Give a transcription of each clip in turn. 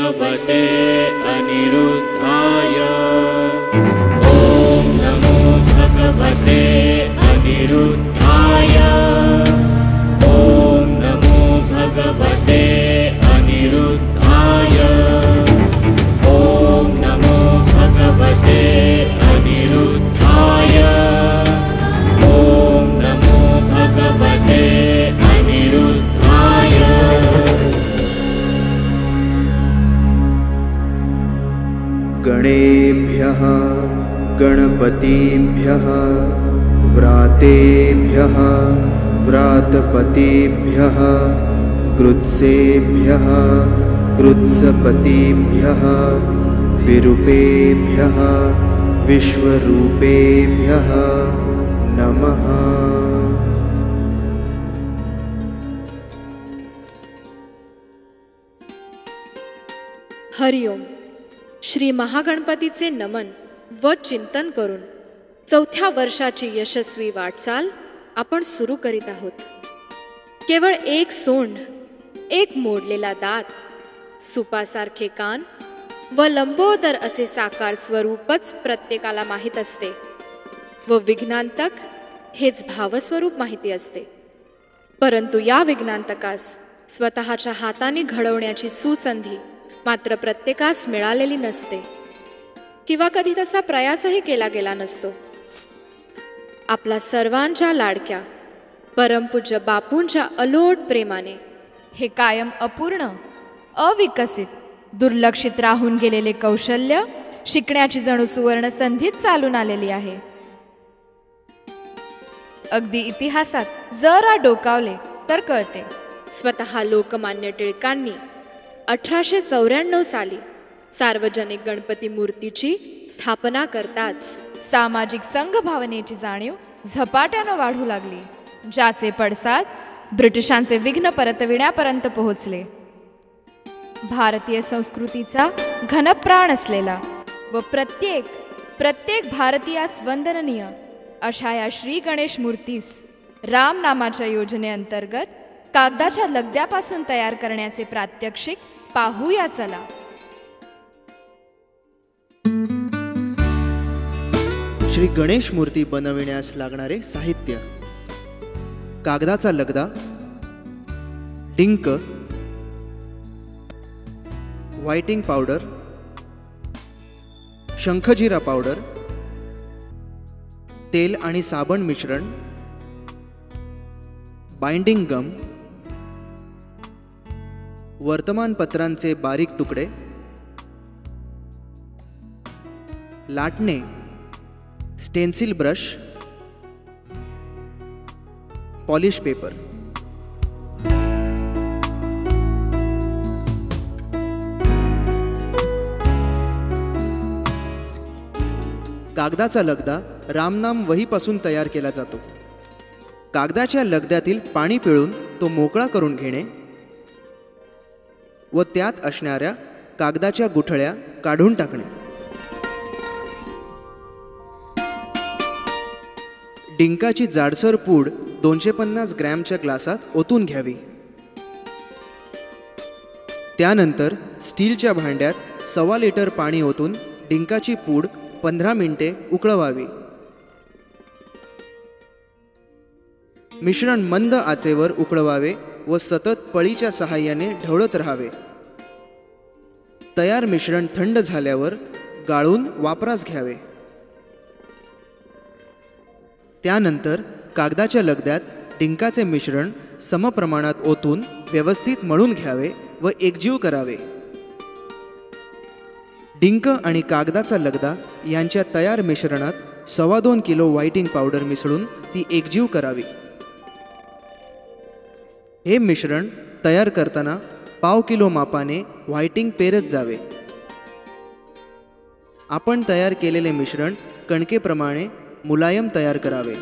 भगवते अनिरुद्धाय। ॐ नमो भगवते अनिरुद्धाय। ॐ नमो भगवते अनिरुद्धाय। ॐ नमो भगवते अनिरुद्धाय। ॐ नमो भगवते अनिरुद्धाय। गणेभ्यः गणपतिभ्यः व्रातेभ्यः व्रातपतिभ्यः कृत्सेभ्यः कृत्सपतिभ्यः विरूपेभ्यः विश्वरूपेभ्यः नमः। हरिओम। श्री महागणपतीचे नमन व चिंतन करून 4थ्या वर्षाची यशस्वी वाटचाल आपण सुरू करीत आहोत। केवळ एक सोंड, एक मोडलेला दात, सुपासारखे कान व लंबोदर असे साकार स्वरूपच प्रत्येकाला माहीत असते व विघ्नांतक हेच भावस्वरूप माहिती असते। परंतु या विघ्नांतकास स्वतःच्या हाताने घडवण्याची सुसंधी मात्र प्रत्येकास मिळालेली नसते किंवा कधी तसा प्रयासही केला गेला नसतो। आपला सर्वांच्या लाडक्या परमपूज्य बापूंच्या अलोट प्रेमाने हे कायम अपूर्ण, अविकसित, दुर्लक्षित राहून गेलेले कौशल्य शिकण्याची जणू सुवर्ण संधीच चालून आलेली आहे। अगदी इतिहासात जरा डोकावले तर कळते। स्वतः लोकमान्य टिळकांनी 1894 साली सार्वजनिक गणपती मूर्तीची स्थापना करताच सामाजिक संघभावनेची जाणीव झपाट्यानं वाढू लागली, ज्याचे पडसाद ब्रिटिशांचे विघ्न परतविण्यापर्यंत पोहोचले। भारतीय संस्कृतीचा घनप्राण असलेला व प्रत्येक भारतीयास वंदनीय अशा या श्री गणेश मूर्तीस राम नामाच्या योजनेअंतर्गत कागदाच्या लगद्यापासून तयार करण्याचे प्रात्यक्षिक पाहूया चला। श्री गणेश मूर्ती बनविण्यास लागणारे साहित्य: कागदाचा लगदा, डिंक, व्हाइटिंग पावडर, शंखजिरा पावडर, तेल आणि साबण मिश्रण, बाइंडिंग गम, वर्तमानपत्रांचे बारीक तुकडे, लाटणे, स्टेन्सिल ब्रश, पॉलिश पेपर। कागदाचा लगदा रामनाम वहीपासून तयार केला जातो। कागदाच्या लगद्यातील पाणी पिळून तो मोकळा करून घेणे व त्यात असणाऱ्या कागदाच्या गुठळ्या काढून टाकणे। डिंकाची जाडसर पूड 250 ग्रॅमच्या ग्लासात ओतून घ्यावी। त्यानंतर स्टीलच्या भांड्यात 1.25 लिटर पाणी ओतून डिंकाची पूड 15 मिनिटे उकळवावी। मिश्रण मंद आचेवर उकळवावे व सतत पळीच्या सहाय्याने ढवळत राहावे। तयार मिश्रण थंड झाल्यावर गाळून वापरास घ्यावे। त्यानंतर कागदाच्या लगद्यात डिंकाचे मिश्रण समप्रमाणात ओतून व्यवस्थित मळून घ्यावे व एकजीव करावे। डिंक आणि कागदाचा लगदा यांच्या तयार मिश्रणात 2.25 किलो व्हाइटिंग पावडर मिसळून ती एकजीव करावी। हे मिश्रण तयार करताना 1/2 किलो मापाने व्हाइटिंग पेरत जावे। आपण तयार केलेले मिश्रण कणकेप्रमाणे मुलायम तयार करावे।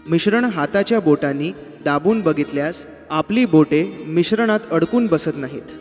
मिश्रण हाताच्या बोटांनी दाबून बघितल्यास आपली बोटे मिश्रणात अडकून बसत नाहीत।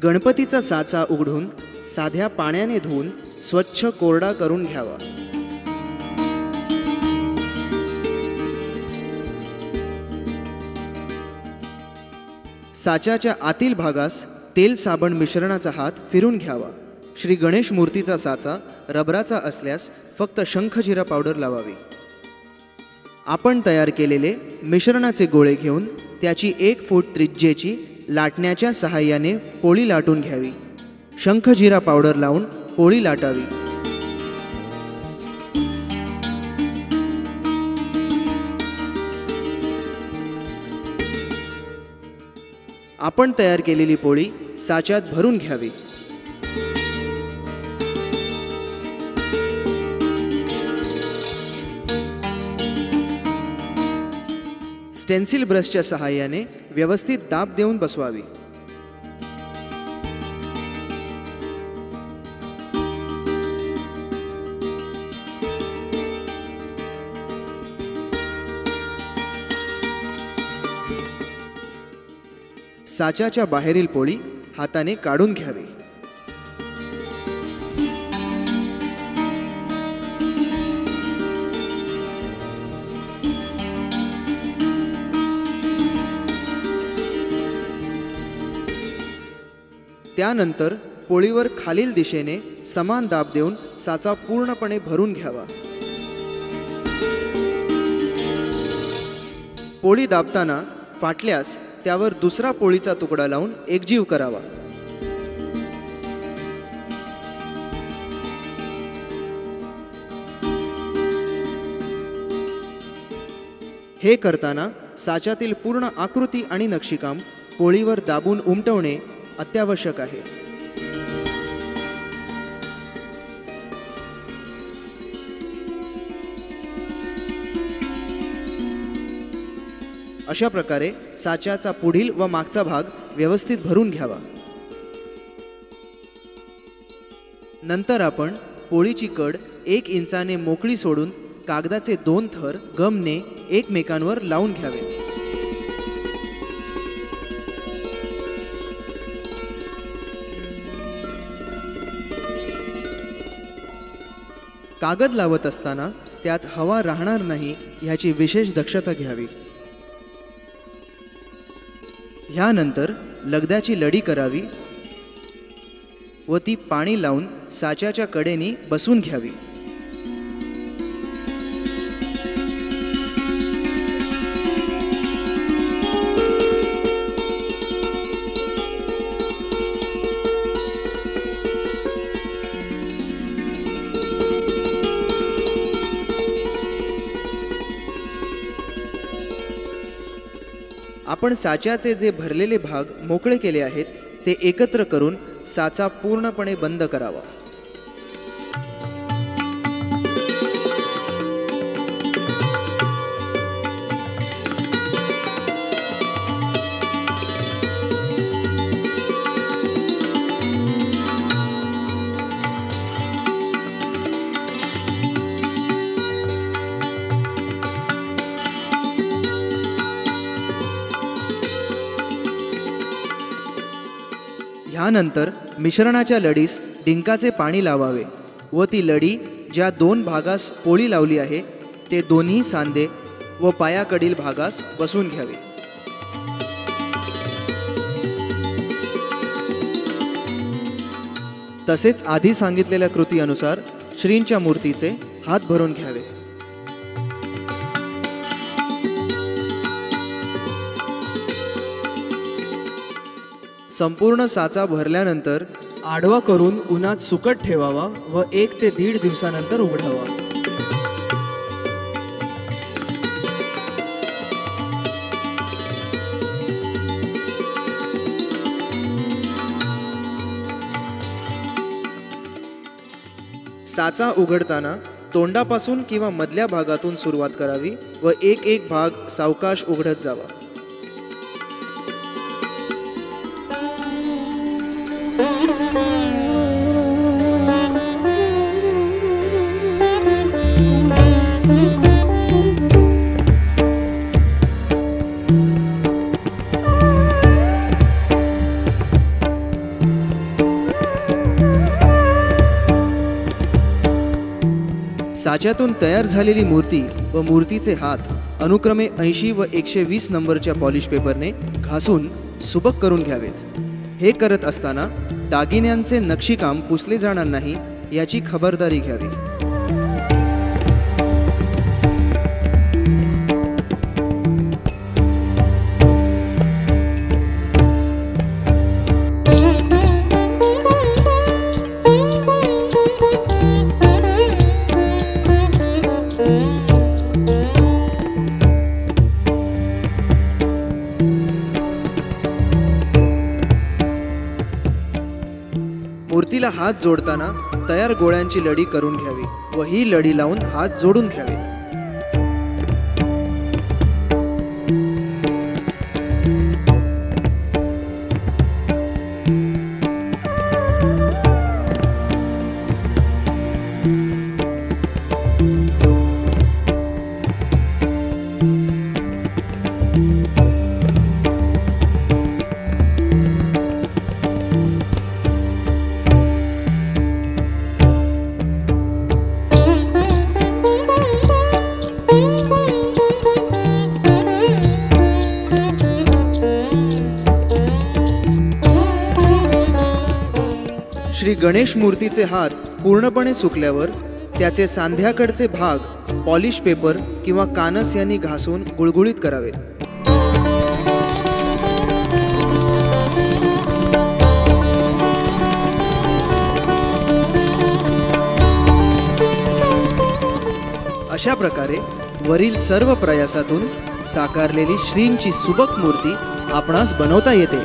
गणपतीचा साचा उघडून साध्या पाण्याने धुवून स्वच्छ कोरडा करून घ्यावा. साच्याच्या आतील भागास तेल साबण मिश्रणाचा हात फिरून घ्यावा. श्री गणेश मूर्तीचा साचा रबराचा असल्यास फक्त शंखजिरा पावडर लावावी. आपण तयार केलेले मिश्रणाचे गोळे घेऊन त्याची 1 फूट त्रिज्येची लाटण्याच्या सहाय्याने पोळी लाटून घ्यावी. शंखजिरा पावडर लावून पोळी लाटावी. आपण तयार केलेली पोळी साच्यात भरून घ्यावी. स्टेन्सिल ब्रशच्या सहाय्याने व्यवस्थित दाब देऊन बसवावी. साच्याच्या बाहेरील पोळी हाताने काढून घ्यावी. त्यानंतर पोळीवर खालील दिशेने समान दाब देऊन साचा पूर्णपणे भरून घ्यावा. पोळी दाबताना फाटल्यास त्यावर दुसरा पोळीचा तुकडा लावून एकजीव करावा. हे करताना साच्यातील पूर्ण आकृती आणि नक्षीकाम पोळीवर दाबून उमटवणे अत्यावश्यक आहे. अशा प्रकारे साच्याचा पुढील व मागचा भाग व्यवस्थित भरून घ्यावा. नंतर आपण पोळीची कड 1 इंचाने मोकळी सोडून कागदाचे 2 थर गमने एकमेकांवर लावून घ्यावे. कागद लावत असताना त्यात हवा राहणार नाही ह्याची विशेष दक्षता घ्यावी. ह्यानंतर लगद्याची लढी करावी व ती पाणी लावून साच्याच्या कडेने बसून घ्यावी. आपण साच्याचे जे भरलेले भाग मोकळे केले आहेत ते एकत्र करून साचा पूर्णपणे बंद करावा. ह्यानंतर मिश्रणाच्या लढीस डिंकाचे पाणी लावावे व ती लढी ज्या 2 भागास पोळी लावली आहे ते दोन्ही सांधे व पायाकडील भागास बसून घ्यावे. तसेच आधी सांगितलेल्या कृती अनुसार श्रींच्या मूर्तीचे हात भरून घ्यावे. संपूर्ण साचा भरल्यानंतर आडवा करून उन्हात सुकट ठेवावा व 1 ते 1.5 दिवसानंतर उघडावा. साचा उघडताना तोंडापासून किंवा मधल्या भागातून सुरुवात करावी व एक भाग सावकाश उघडत जावा. साच्यातून तयार झालेली मूर्ती व मूर्तीचे हात अनुक्रमे 80 व 120 नंबरच्या पॉलिश पेपरने घासून सुबक करून घ्यावेत. हे करत असताना दागिन्यांचे नक्षीकाम पुसले जाणार नाही याची खबरदारी घ्यावी. मूर्तीला हात जोडताना तयार गोळ्यांची लढी करून घ्यावी व ही लढी लावून हात जोडून घ्यावेत. श्री गणेश मूर्तीचे हात पूर्णपणे सुकल्यावर त्याचे सांध्याकडचे भाग पॉलिश पेपर किंवा कानस यांनी घासून गुळगुळीत करावेत. अशा प्रकारे वरील सर्व प्रयासातून साकारलेली श्रींची सुबक मूर्ती आपणास बनवता येते.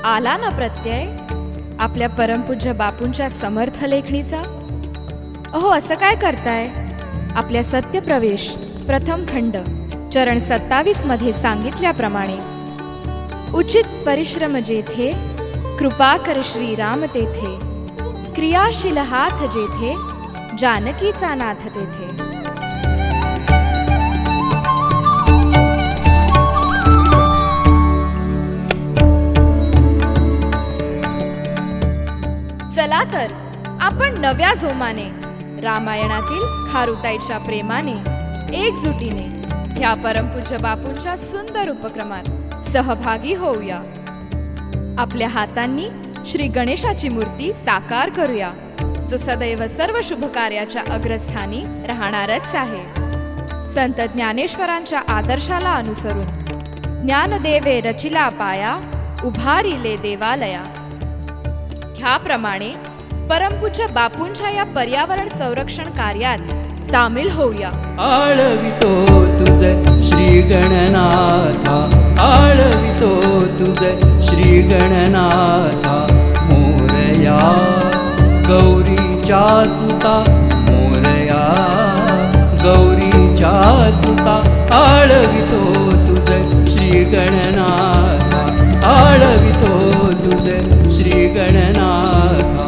आला ना प्रत्यय आपल्या परमपूज्य बापूंच्या समर्थ लेखणीचा? अहो, असं काय करताय? आपल्या सत्यप्रवेश प्रथम खंड चरण 27 मध्ये सांगितल्याप्रमाणे उचित परिश्रम जेथे, कृपा कर श्रीराम तेथे, क्रियाशील हात जेथे, जानकीचा नाथ तेथे. चला तर आपण नव्या जोमाने रामायणातील खारुताईच्या प्रेमाने एकजुटीने ह्या परमपूज्य बापूंच्या सुंदर उपक्रमात सहभागी होऊया. आपल्या हातांनी श्री गणेशाची मूर्ती साकार करूया, जो सदैव सर्व शुभ कार्याच्या अग्रस्थानी राहणारच आहे. संत ज्ञानेश्वरांच्या आदर्शाला अनुसरून ज्ञानदेवे रचिला पाया, उभारिले देवालया. ह्याप्रमाणे परमपूज्य बापूंच्या या पर्यावरण संरक्षण कार्यात सामील होऊया. आळवितो तुझे श्री गणनाथा, आळवितो तुझे श्री गणनाथा. मोरया गौरीच्या सुता, मोरया गौरीच्या सुता. आळवितो तुझे श्री गणनाथा, आळवितो तुझे श्री गणनाथा.